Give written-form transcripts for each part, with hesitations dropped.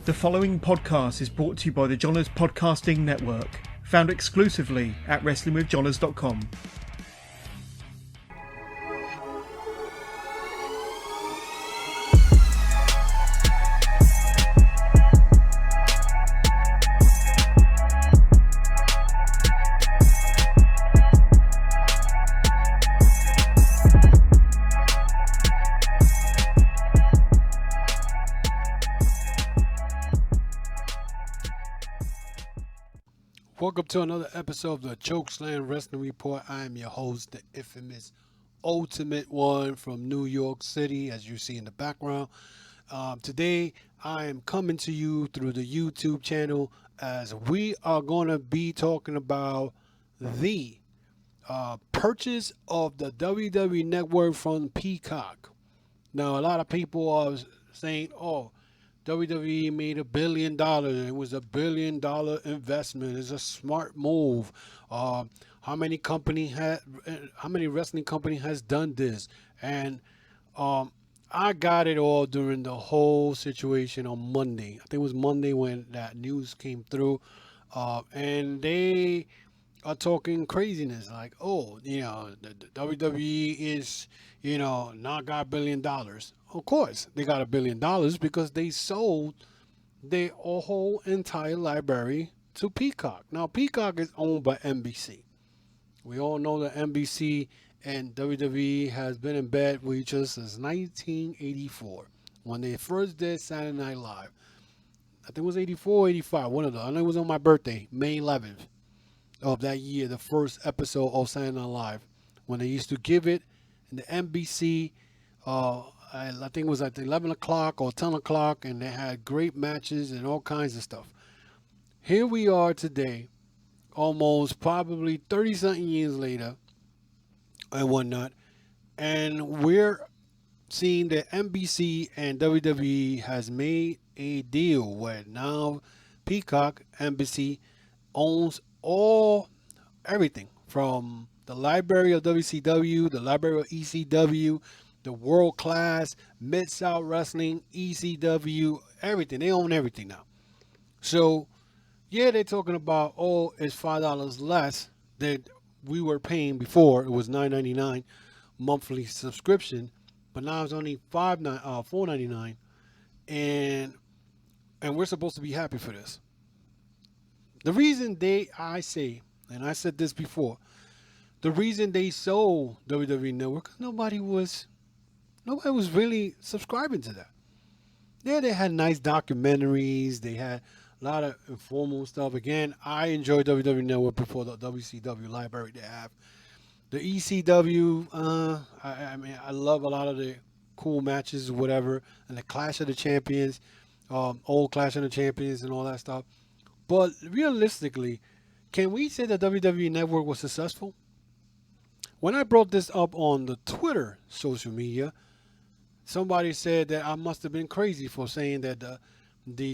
The following podcast is brought to you by the Johners Podcasting Network, found exclusively at WrestlingWithJohners.com. Welcome to another episode of the Chokeslam Wrestling Report. I am your host, the infamous Ultimate One from New York City, as you see in the background. Today, I am coming to you through the YouTube channel as we are going to be talking about the purchase of the WWE Network from Peacock. Now, a lot of people are saying, oh, WWE made $1 billion. It was $1 billion investment. It's a smart move. How many wrestling company has done this? And I got it all during the whole situation on Monday. I think it was Monday when that news came through, and they are talking craziness like, oh, the WWE is, not got $1 billion. Of course, they got $1 billion because they sold their whole entire library to Peacock. Now, Peacock is owned by NBC. We all know that NBC and WWE has been in bed with each other since 1984 when they first did Saturday Night Live. I think it was 84 or 85, one of them. I know it was on my birthday, May 11th of that year, the first episode of Saturday Night Live, when they used to give it in the NBC. I think it was at 11 o'clock or 10 o'clock, and they had great matches and all kinds of stuff. Here we are today, almost probably 30-something years later and whatnot, and we're seeing that NBC and WWE has made a deal where now Peacock, NBC, owns everything from the library of WCW, the library of ECW, the World Class, Mid-South Wrestling, ECW, everything. They own everything now. So, yeah, they're talking about, it's $5 less than we were paying before. It was $9.99 monthly subscription, but now it's only $4.99, and we're supposed to be happy for this. The reason I say, and I said this before, the reason they sold WWE Network, nobody was really subscribing to that. Yeah, they had nice documentaries. They had a lot of informal stuff. Again, I enjoyed WWE Network before the WCW library they have. The ECW, I love a lot of the cool matches, whatever, and the Clash of the Champions, old Clash of the Champions and all that stuff. But realistically, can we say that WWE Network was successful? When I brought this up on the Twitter social media, somebody said that I must have been crazy for saying that the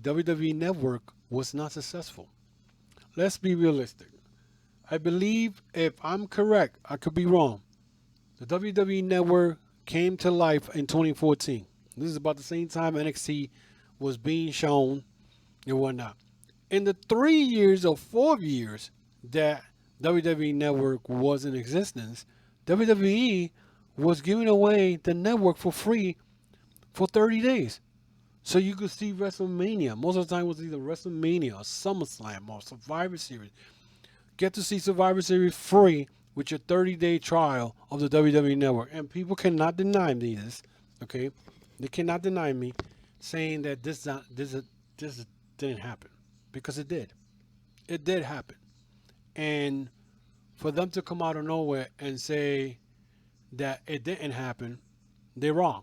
WWE Network was not successful. Let's be realistic. I believe, if I'm correct, I could be wrong, the WWE Network came to life in 2014. This is about the same time NXT was being shown and whatnot. In the 3 years or 4 years that WWE Network was in existence, WWE was giving away the network for free for 30 days. So you could see WrestleMania. Most of the time it was either WrestleMania or SummerSlam or Survivor Series. Get to see Survivor Series free with your 30-day trial of the WWE Network. And people cannot deny me this, okay? They cannot deny me saying that this didn't happen. Because it did. It did happen. And for them to come out of nowhere and say that it didn't happen, they're wrong.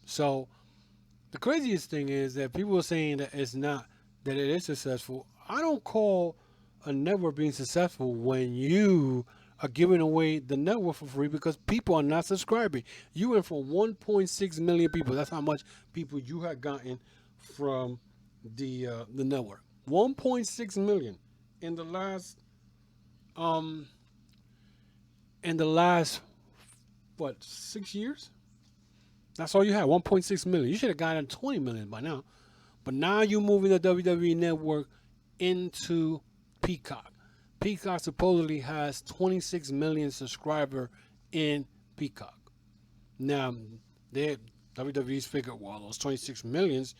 So the craziest thing is that people are saying that it is successful. I don't call a network being successful when you are giving away the network for free because people are not subscribing. You went from 1.6 million people. That's how much people you had gotten from the network. 1.6 million in the last 6 years? That's all you had, 1.6 million. You should have gotten 20 million by now. But now you're moving the WWE Network into Peacock. Peacock supposedly has 26 million subscribers in Peacock. Now, WWE's figured, well, those 26 millions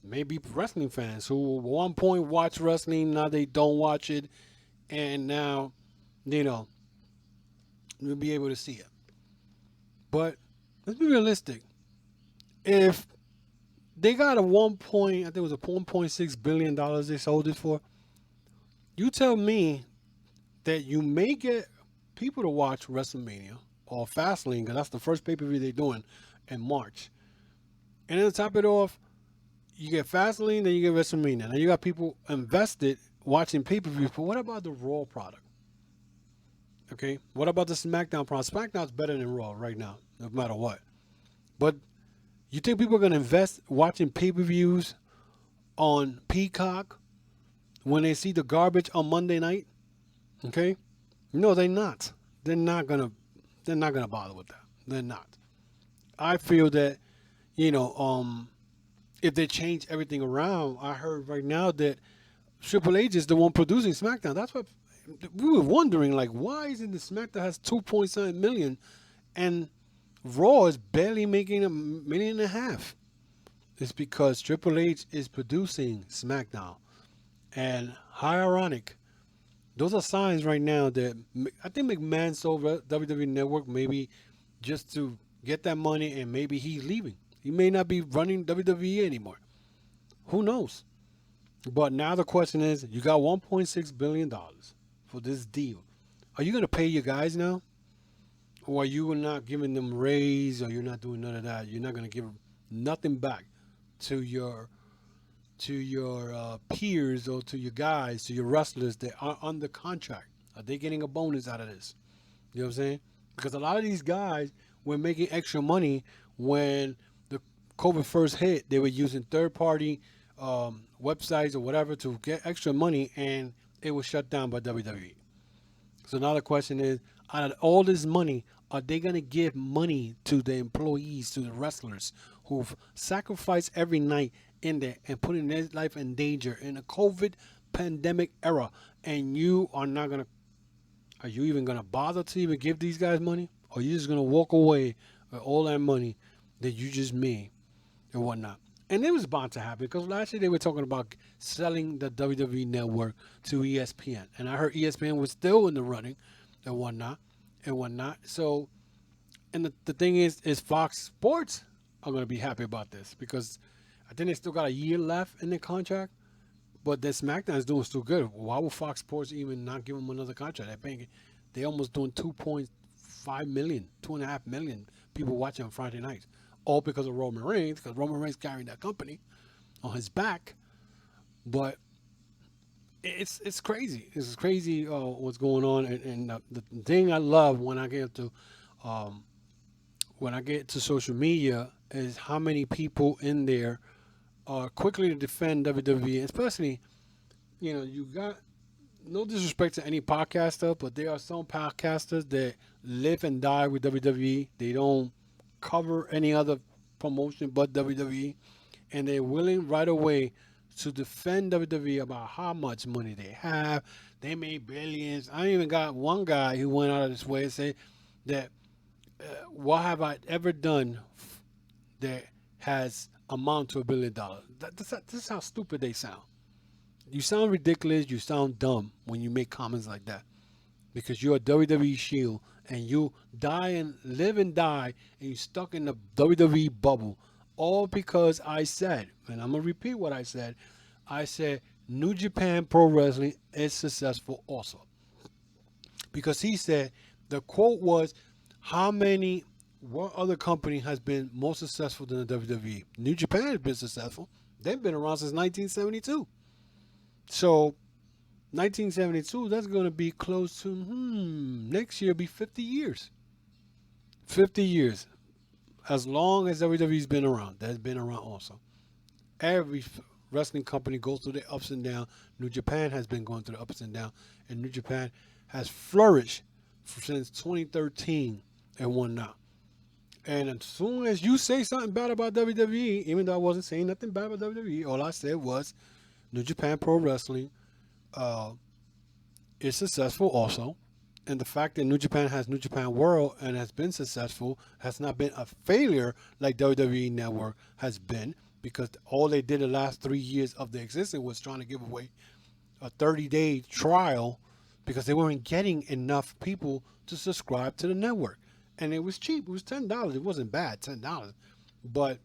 may be wrestling fans who at one point watched wrestling, now they don't watch it, and now, you'll be able to see it. But let's be realistic. If they got I think it was a $1.6 billion they sold it for, you tell me that you may get people to watch WrestleMania or Fastlane, because that's the first pay-per-view they're doing in March. And then to top it off, you get Fastlane, then you get WrestleMania. Now you got people invested watching pay-per-views, but what about the Raw product? Okay, what about the SmackDown product? SmackDown's better than Raw right now, no matter what. But you think people are going to invest watching pay-per-views on Peacock when they see the garbage on Monday night? Okay? No, they're not. They're not gonna bother with that. They're not. I feel that, if they change everything around, I heard right now that Triple H is the one producing SmackDown. That's what we were wondering, like, why isn't the SmackDown has 2.7 million and Raw is barely making $1.5 million? It's because Triple H is producing SmackDown. And how ironic. Those are signs right now that I think McMahon sold WWE Network maybe just to get that money, and maybe he's leaving. He may not be running WWE anymore. Who knows? But now the question is, you got $1.6 billion for this deal. Are you going to pay your guys now? Or are you not giving them raise, or you're not doing none of that? You're not going to give nothing back to your peers or to your guys, to your wrestlers that are under contract? Are they getting a bonus out of this? You know what I'm saying? Because a lot of these guys were making extra money when the COVID first hit. They were using third-party websites or whatever to get extra money, and it was shut down by WWE. So now the question is, out of all this money, are they going to give money to the employees, to the wrestlers who've sacrificed every night in there and putting their life in danger in a COVID pandemic era, and you are not going to, are you even going to bother to even give these guys money? Or are you just going to walk away with all that money that you just made and whatnot? And it was bound to happen, because last year they were talking about selling the WWE Network to ESPN. And I heard ESPN was still in the running and whatnot. So, and the thing is Fox Sports are going to be happy about this, because I think they still got a year left in their contract. But their SmackDown is doing still good. Why would Fox Sports even not give them another contract? They're almost doing 2.5 million, 2.5 million people watching on Friday nights. All because of Roman Reigns, because Roman Reigns carrying that company on his back. But it's crazy. It's crazy what's going on. And the thing I love when I get to social media is how many people in there are quickly to defend WWE, especially, you got, no disrespect to any podcaster, but there are some podcasters that live and die with WWE. They don't cover any other promotion but WWE, and they're willing right away to defend WWE about how much money they have. They made billions. I even got one guy who went out of his way and said that what have I ever done that has amount to $1 billion? This is how stupid they sound. You sound ridiculous. You sound dumb when you make comments like that, because you're a WWE shield and you die and live and die, and you're stuck in the WWE bubble, all because I said, and I'm going to repeat what I said. I said New Japan Pro Wrestling is successful also. Because he said, the quote was, what other company has been more successful than the WWE? New Japan has been successful. They've been around since 1972. So 1972, that's going to be close to, next year will be 50 years. 50 years. As long as WWE's been around, that's been around also. Every wrestling company goes through the ups and downs. New Japan has been going through the ups and downs, and New Japan has flourished since 2013 and whatnot. And as soon as you say something bad about WWE, even though I wasn't saying nothing bad about WWE, all I said was New Japan Pro Wrestling uh, is successful also. And the fact that New Japan has New Japan World and has been successful has not been a failure like WWE Network has been, because all they did the last 3 years of their existence was trying to give away a 30-day trial because they weren't getting enough people to subscribe to the network. And it was cheap. It was $10. It wasn't bad, $10. But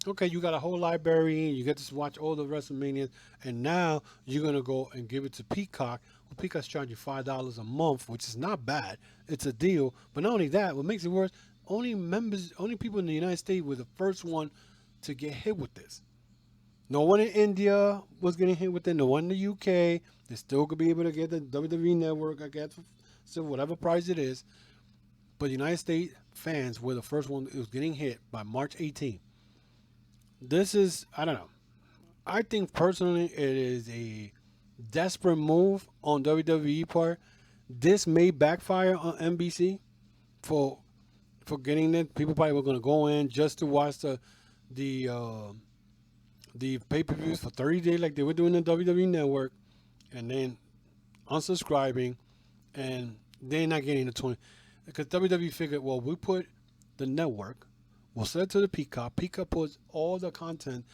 okay, you got a whole library, you get to watch all the WrestleManias, and now you're gonna go and give it to Peacock. Well, Peacock's charging you $5 a month, which is not bad. It's a deal. But not only that, what makes it worse, only people in the United States were the first one to get hit with this. No one in India was getting hit with it. No one in the UK. They still could be able to get the WWE Network, I guess, so whatever price it is. But United States fans were the first one that was getting hit by March 18th. This is, I don't know. I think personally it is a desperate move on WWE part. This may backfire on NBC for getting it. People probably were going to go in just to watch the pay-per-views for 30 days like they were doing the WWE Network, and then unsubscribing, and they're not getting the 20. Because WWE figured, well, we put the network, we'll sell it to the Peacock. Peacock puts all the content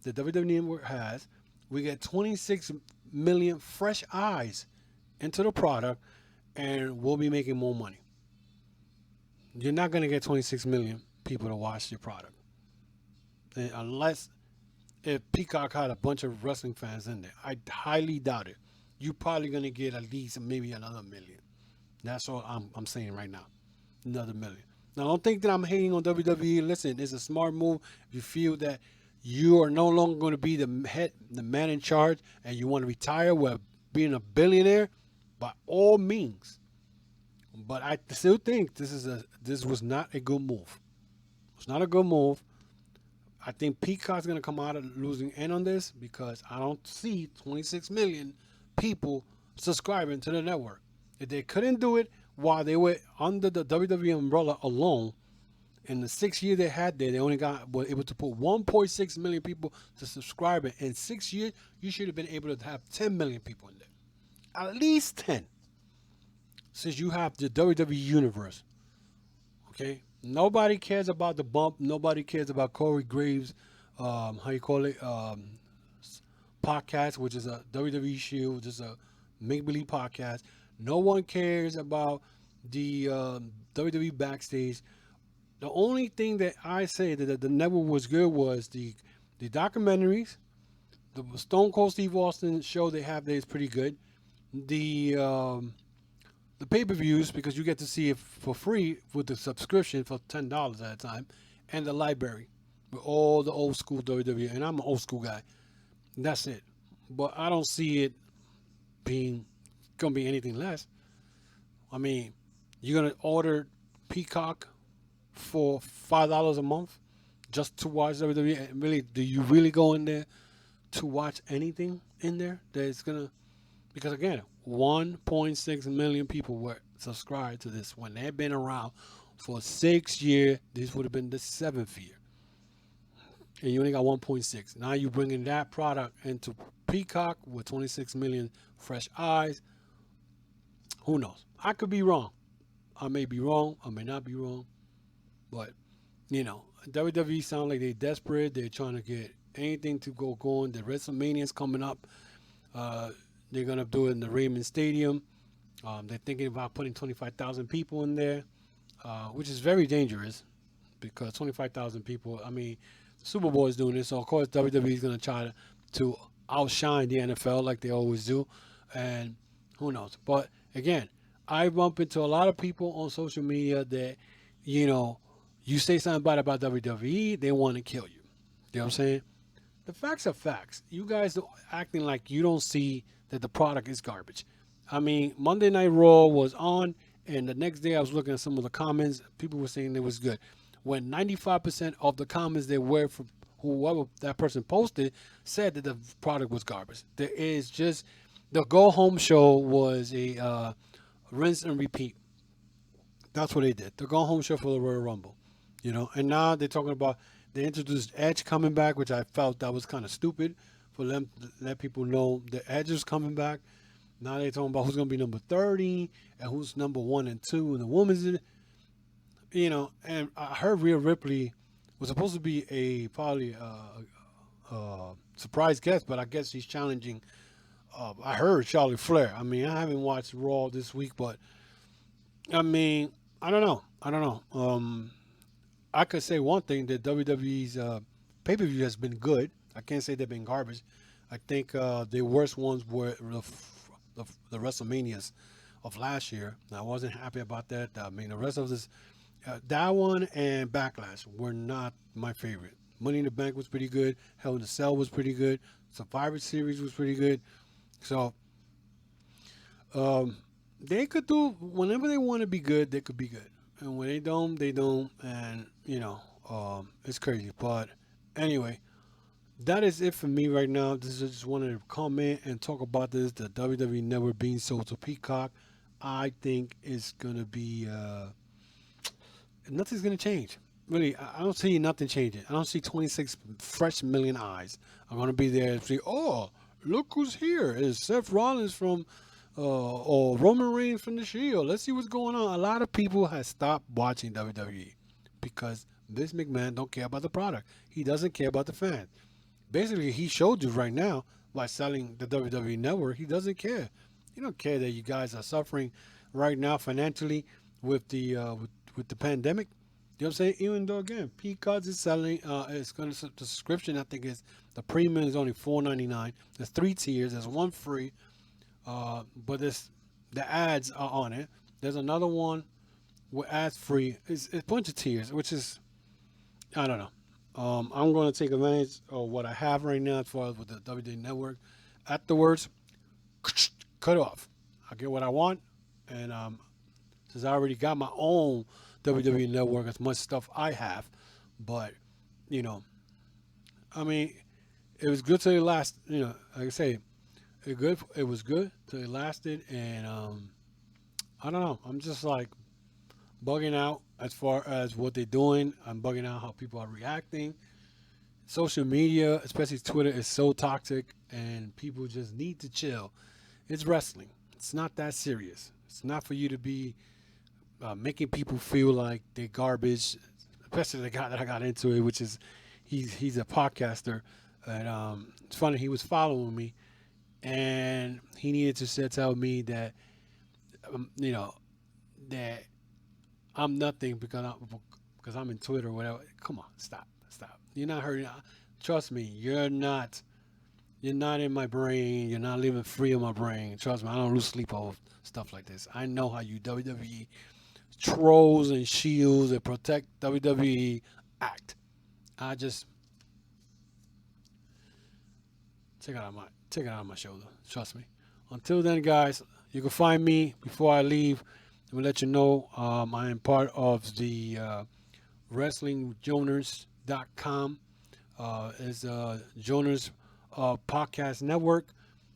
that WWE Network has. We get 26 million fresh eyes into the product, and we'll be making more money. You're not going to get 26 million people to watch your product. And unless if Peacock had a bunch of wrestling fans in there. I highly doubt it. You're probably going to get at least maybe another million. That's all I'm saying right now. Another million. Now, don't think that I'm hating on WWE. Listen, it's a smart move. If you feel that you are no longer going to be the head, the man in charge, and you want to retire while being a billionaire, by all means. But I still think this was not a good move. It's not a good move. I think Peacock's going to come out of losing end on this because I don't see 26 million people subscribing to the network. If they couldn't do it while they were under the WWE umbrella alone, in the 6 years they had there, they only were able to put 1.6 million people to subscribe. In 6 years, you should have been able to have 10 million people in there. At least 10. Since you have the WWE Universe. Okay? Nobody cares about the bump. Nobody cares about Corey Graves, podcast, which is a WWE Shield, which is a make-believe podcast. No one cares about the WWE Backstage. The only thing that I say that the network was good was the documentaries. The Stone Cold Steve Austin show they have there is pretty good. The pay-per-views, because you get to see it for free with the subscription for $10 at a time, and the library with all the old school WWE. And I'm an old school guy. That's it. But I don't see it gonna be anything less. I mean, you're gonna order Peacock for $5 a month just to watch WWE. Really, do you really go in there to watch anything in there that's gonna? Because again, 1.6 million people were subscribed to this when they've been around for 6 years. This would have been the 7th year, and you only got 1.6. Now you're bringing that product into Peacock with 26 million fresh eyes. Who knows? I could be wrong. I may be wrong. I may not be wrong. But, WWE sound like they're desperate. They're trying to get anything to go going. The WrestleMania's coming up. They're going to do it in the Raymond Stadium. They're thinking about putting 25,000 people in there, which is very dangerous because 25,000 people, I mean, the Super Bowl is doing this. So, of course, WWE is going to try to outshine the NFL like they always do. And who knows? But, again, I bump into a lot of people on social media that, you say something bad about WWE, they want to kill you. You know what I'm saying? The facts are facts. You guys are acting like you don't see that the product is garbage. I mean, Monday Night Raw was on, and the next day I was looking at some of the comments. People were saying it was good. When 95% of the comments they were from whoever that person posted said that the product was garbage. There is just the Go Home show was a rinse and repeat. That's what they did. The Go Home show for the Royal Rumble. you know. And now they're talking about they introduced Edge coming back, which I felt that was kind of stupid for them to let people know the Edge is coming back. Now they're talking about who's going to be number 30 and who's number 1 and 2 in the women's, you know. And I heard Rhea Ripley was supposed to be a probably surprise guest, but I guess she's challenging. I heard Charlotte Flair. I mean, I haven't watched Raw this week, but I mean, I don't know. I don't know. I could say one thing that WWE's pay-per-view has been good. I can't say they've been garbage. I think the worst ones were the WrestleManias of last year. I wasn't happy about that. I mean, the rest of this, that one and Backlash were not my favorite. Money in the Bank was pretty good. Hell in a Cell was pretty good. Survivor Series was pretty good. So they could do whenever they want to be good. They could be good, and when they don't, they don't. And you know, it's crazy. But anyway, that is it for me right now. This is just wanted to comment and talk about this. The WWE Network being sold to Peacock, I think is gonna be nothing's gonna change. Really, I don't see nothing changing. I don't see 26 fresh million eyes are gonna be there and say, "Oh, look who's here! Is Seth Rollins from, or Roman Reigns from the Shield? Let's see what's going on." A lot of people have stopped watching WWE because Vince McMahon don't care about the product. He doesn't care about the fans. Basically, he showed you right now by selling the WWE Network. He doesn't care. He don't care that you guys are suffering right now financially with the with the pandemic. You know what I'm saying? Even though again, Peacock is selling, it's going to the subscription. I think is the premium is only $4.99. There's 3 tiers. There's one free, but there's the ads are on it. There's another one with ads free. It's a bunch of tiers, which is I don't know. I'm going to take advantage of what I have right now as far as with the WWE Network. Afterwards, cut off. I get what I want, and since I already got my own WWE Network, as much stuff I have, but you know, I mean, it was good till it lasted. You know, like I say, it was good till it lasted, and I don't know. I'm just like bugging out as far as what they're doing. I'm bugging out how people are reacting. Social media, especially Twitter, is so toxic, and people just need to chill. It's wrestling. It's not that serious. It's not for you to be making people feel like they're garbage. Especially the guy that I got into it, which is he's a podcaster, and it's funny. He was following me, and he needed to tell me that you know that I'm nothing because I'm in Twitter or whatever. Come on, stop. You're not hurting. Trust me, you're not. You're not in my brain. You're not living free of my brain. Trust me, I don't lose sleep over stuff like this. I know how you WWE trolls and shields and protect WWE act. I just take it out of my shoulder. Trust me. Until then, guys, you can find me before I leave. Let me let you know I am part of the WrestlingJoners.com. It's Joners Podcast Network.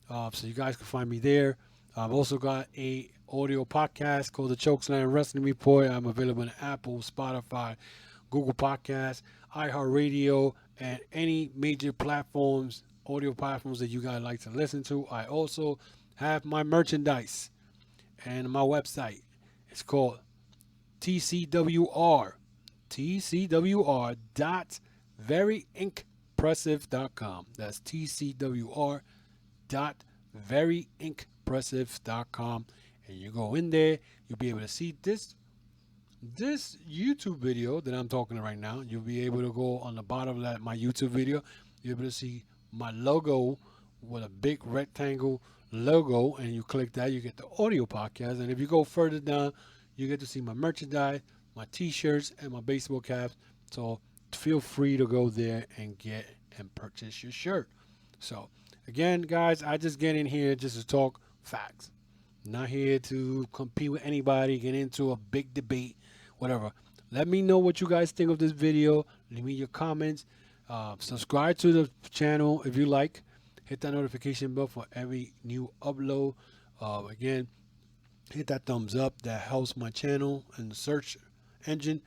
So you guys can find me there. I've also got a audio podcast called the Chokeslam Wrestling Report. I'm available on Apple, Spotify, Google Podcasts, iHeartRadio, and any major platforms, audio platforms that you guys like to listen to. I also have my merchandise and my website. It's called tcwr.veryimpressive.com. That's tcwr.veryimpressive.com. And you go in there, you'll be able to see this YouTube video that I'm talking right now. You'll be able to go on the bottom of that my YouTube video. You'll be able to see my logo with a big rectangle logo, and you click that, you get the audio podcast. And if you go further down, you get to see my merchandise, my t-shirts, and my baseball caps. So feel free to go there and get and purchase your shirt. So again, guys, I just get in here just to talk facts. Not here to compete with anybody, get into a big debate, whatever. Let me know what you guys think of this video. Leave me your comments. Subscribe to the channel if you like. Hit that notification bell for every new upload. Again, hit that thumbs up. That helps my channel and the search engine.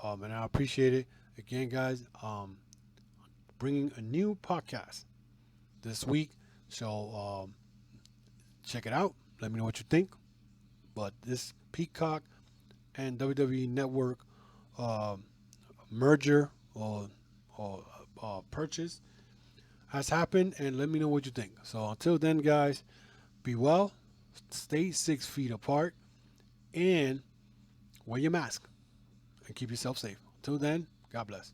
And I appreciate it. Again, guys, bringing a new podcast this week. So check it out. Let me know what you think. But this Peacock and WWE Network merger or purchase has happened, and let me know what you think. So until then, guys, be well, stay 6 feet apart, and wear your mask and keep yourself safe. Until then, God bless.